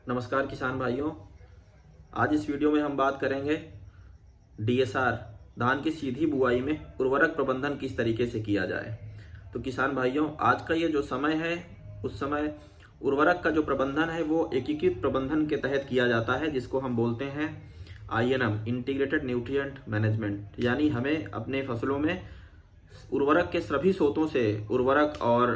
नमस्कार किसान भाइयों। आज इस वीडियो में हम बात करेंगे डीएसआर धान की सीधी बुआई में उर्वरक प्रबंधन किस तरीके से किया जाए। तो किसान भाइयों, आज का ये जो समय है उस समय उर्वरक का जो प्रबंधन है वो एकीकृत प्रबंधन के तहत किया जाता है, जिसको हम बोलते हैं INM इंटीग्रेटेड न्यूट्रिएंट मैनेजमेंट। यानी हमें अपने फसलों में उर्वरक के सभी स्रोतों से उर्वरक और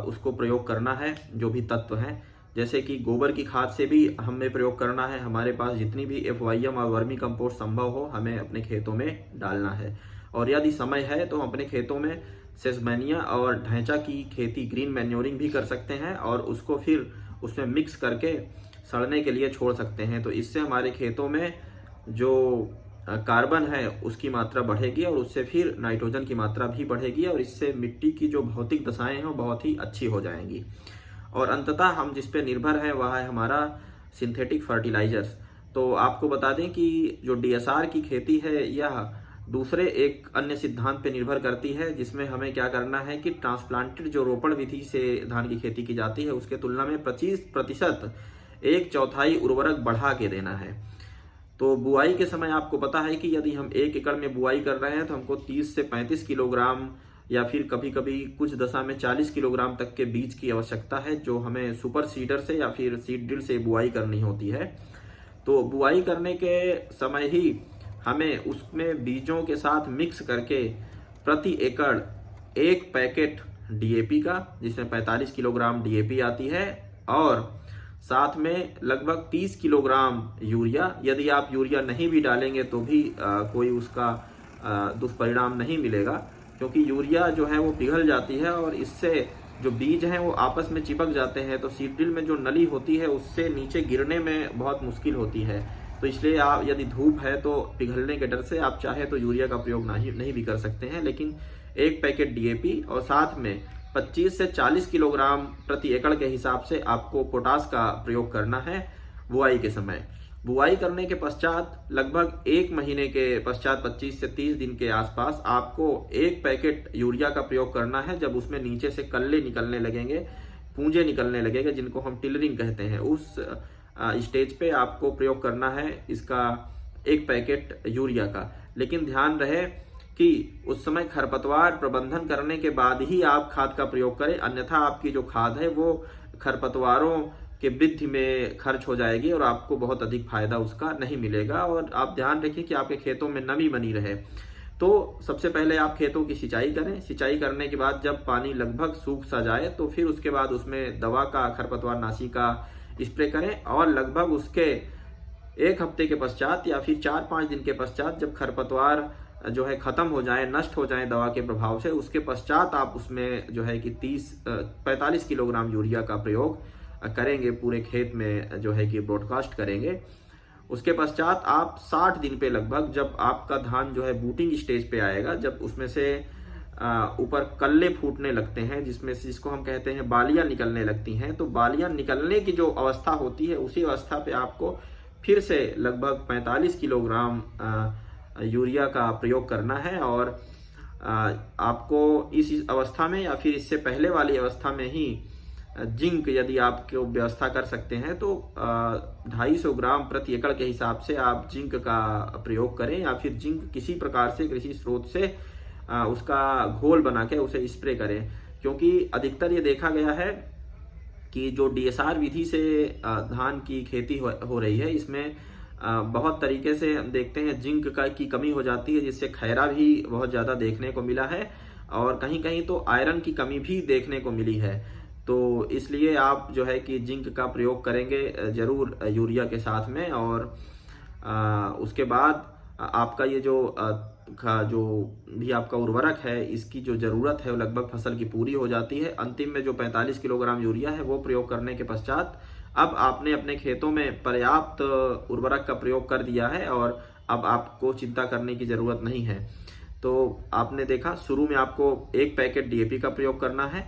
उसको प्रयोग करना है। जो भी तत्व हैं, जैसे कि गोबर की खाद से भी हमें प्रयोग करना है। हमारे पास जितनी भी FYM और वर्मी कंपोस्ट संभव हो हमें अपने खेतों में डालना है। और यदि समय है तो हम अपने खेतों में सेसमैनिया और ढैंचा की खेती ग्रीन मैन्योरिंग भी कर सकते हैं और उसको फिर उसमें मिक्स करके सड़ने के लिए छोड़ सकते हैं। तो इससे हमारे खेतों में जो कार्बन है उसकी मात्रा बढ़ेगी और उससे फिर नाइट्रोजन की मात्रा भी बढ़ेगी और इससे मिट्टी की जो भौतिक दशाएं हैं वो बहुत ही अच्छी हो जाएंगी। और अंततः हम जिस पे निर्भर है वह है हमारा सिंथेटिक फर्टिलाइजर्स। तो आपको बता दें कि जो DSR की खेती है यह दूसरे एक अन्य सिद्धांत पे निर्भर करती है, जिसमें हमें क्या करना है कि ट्रांसप्लांटेड जो रोपण विधि से धान की खेती की जाती है उसके तुलना में 25% एक चौथाई उर्वरक बढ़ा के देना है। तो बुआई के समय आपको पता है कि यदि हम 1 एकड़ में बुआई कर रहे हैं तो हमको 30 से 35 किलोग्राम या फिर कभी कभी कुछ दशा में 40 किलोग्राम तक के बीज की आवश्यकता है, जो हमें सुपर सीडर से या फिर सीड ड्रिल से बुआई करनी होती है। तो बुआई करने के समय ही हमें उसमें बीजों के साथ मिक्स करके प्रति एकड़ 1 पैकेट DAP का, जिसमें 45 किलोग्राम DAP आती है, और साथ में लगभग 30 किलोग्राम यूरिया। यदि आप यूरिया नहीं भी डालेंगे तो भी कोई उसका दुष्परिणाम नहीं मिलेगा, क्योंकि यूरिया जो है वो पिघल जाती है और इससे जो बीज हैं वो आपस में चिपक जाते हैं। तो सीड ड्रिल में जो नली होती है उससे नीचे गिरने में बहुत मुश्किल होती है। तो इसलिए आप यदि धूप है तो पिघलने के डर से आप चाहे तो यूरिया का प्रयोग नहीं भी कर सकते हैं। लेकिन 1 पैकेट DAP और साथ में 25 से 40 किलोग्राम प्रति एकड़ के हिसाब से आपको पोटास का प्रयोग करना है बुआई के समय। बुआई करने के पश्चात लगभग 1 महीने के पश्चात 25 से 30 दिन के आसपास आपको 1 पैकेट यूरिया का प्रयोग करना है। जब उसमें नीचे से कल्ले निकलने लगेंगे, पूंजे निकलने लगेंगे, जिनको हम टिलरिंग कहते हैं, उस स्टेज पे आपको प्रयोग करना है इसका 1 पैकेट यूरिया का। लेकिन ध्यान रहे कि उस समय खरपतवार प्रबंधन करने के बाद ही आप खाद का प्रयोग करें, अन्यथा आपकी जो खाद है वो खरपतवारों के वृद्धि में खर्च हो जाएगी और आपको बहुत अधिक फायदा उसका नहीं मिलेगा। और आप ध्यान रखें कि आपके खेतों में नमी बनी रहे। तो सबसे पहले आप खेतों की सिंचाई करें। सिंचाई करने के बाद जब पानी लगभग सूख सा जाए तो फिर उसके बाद उसमें दवा का, खरपतवार नाशी का स्प्रे करें। और लगभग उसके 1 हफ्ते के पश्चात या फिर 4-5 दिन के पश्चात जब खरपतवार जो है खत्म हो जाए, नष्ट हो जाए दवा के प्रभाव से, उसके पश्चात आप उसमें जो है कि 45 किलोग्राम यूरिया का प्रयोग करेंगे, पूरे खेत में जो है कि ब्रॉडकास्ट करेंगे। उसके पश्चात आप 60 दिन पे लगभग, जब आपका धान जो है बूटिंग स्टेज पे आएगा, जब उसमें से ऊपर कल्ले फूटने लगते हैं, जिसको हम कहते हैं बालियां निकलने लगती हैं, तो बालियां निकलने की जो अवस्था होती है उसी अवस्था पे आपको फिर से लगभग 45 किलोग्राम यूरिया का प्रयोग करना है। और आपको इस अवस्था में या फिर इससे पहले वाली अवस्था में ही जिंक, यदि आपको व्यवस्था कर सकते हैं तो 250 ग्राम प्रति एकड़ के हिसाब से आप जिंक का प्रयोग करें, या फिर जिंक किसी प्रकार से कृषि स्रोत से उसका घोल बना के उसे स्प्रे करें। क्योंकि अधिकतर ये देखा गया है कि जो DSR विधि से धान की खेती हो रही है, इसमें बहुत तरीके से हम देखते हैं जिंक की कमी हो जाती है, जिससे खैरा भी बहुत ज़्यादा देखने को मिला है और कहीं कहीं तो आयरन की कमी भी देखने को मिली है। तो इसलिए आप जो है कि जिंक का प्रयोग करेंगे ज़रूर यूरिया के साथ में। और उसके बाद आपका ये जो भी आपका उर्वरक है, इसकी जो ज़रूरत है वो लगभग फसल की पूरी हो जाती है। अंतिम में जो 45 किलोग्राम यूरिया है वो प्रयोग करने के पश्चात अब आपने अपने खेतों में पर्याप्त उर्वरक का प्रयोग कर दिया है और अब आपको चिंता करने की ज़रूरत नहीं है। तो आपने देखा, शुरू में आपको 1 पैकेट DAP का प्रयोग करना है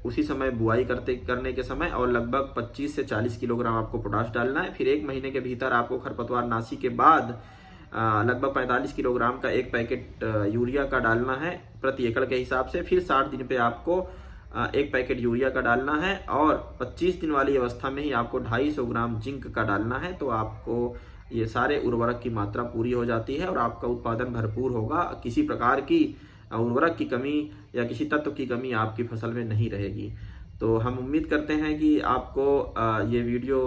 उसी समय बुआई करने के समय, और लगभग 25 से 40 किलोग्राम आपको पोटाश डालना है। फिर 1 महीने के भीतर आपको खरपतवार नाशी के बाद लगभग 45 किलोग्राम का 1 पैकेट यूरिया का डालना है प्रति एकड़ के हिसाब से। फिर 60 दिन पे आपको 1 पैकेट यूरिया का डालना है और 25 दिन वाली अवस्था में ही आपको 250 ग्राम जिंक का डालना है। तो आपको ये सारे उर्वरक की मात्रा पूरी हो जाती है और आपका उत्पादन भरपूर होगा। किसी प्रकार की उर्वरक की कमी या किसी तत्व की कमी आपकी फसल में नहीं रहेगी। तो हम उम्मीद करते हैं कि आपको ये वीडियो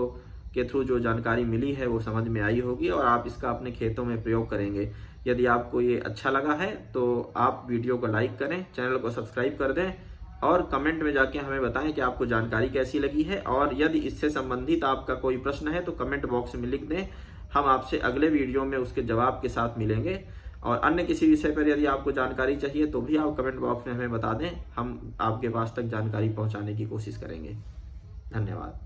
के थ्रू जो जानकारी मिली है वो समझ में आई होगी और आप इसका अपने खेतों में प्रयोग करेंगे। यदि आपको ये अच्छा लगा है तो आप वीडियो को लाइक करें, चैनल को सब्सक्राइब कर दें और कमेंट में जाके हमें बताएं कि आपको जानकारी कैसी लगी है। और यदि इससे संबंधित आपका कोई प्रश्न है तो कमेंट बॉक्स में लिख दें, हम आपसे अगले वीडियो में उसके जवाब के साथ मिलेंगे। और अन्य किसी विषय पर यदि आपको जानकारी चाहिए तो भी आप कमेंट बॉक्स में हमें बता दें, हम आपके पास तक जानकारी पहुंचाने की कोशिश करेंगे। धन्यवाद।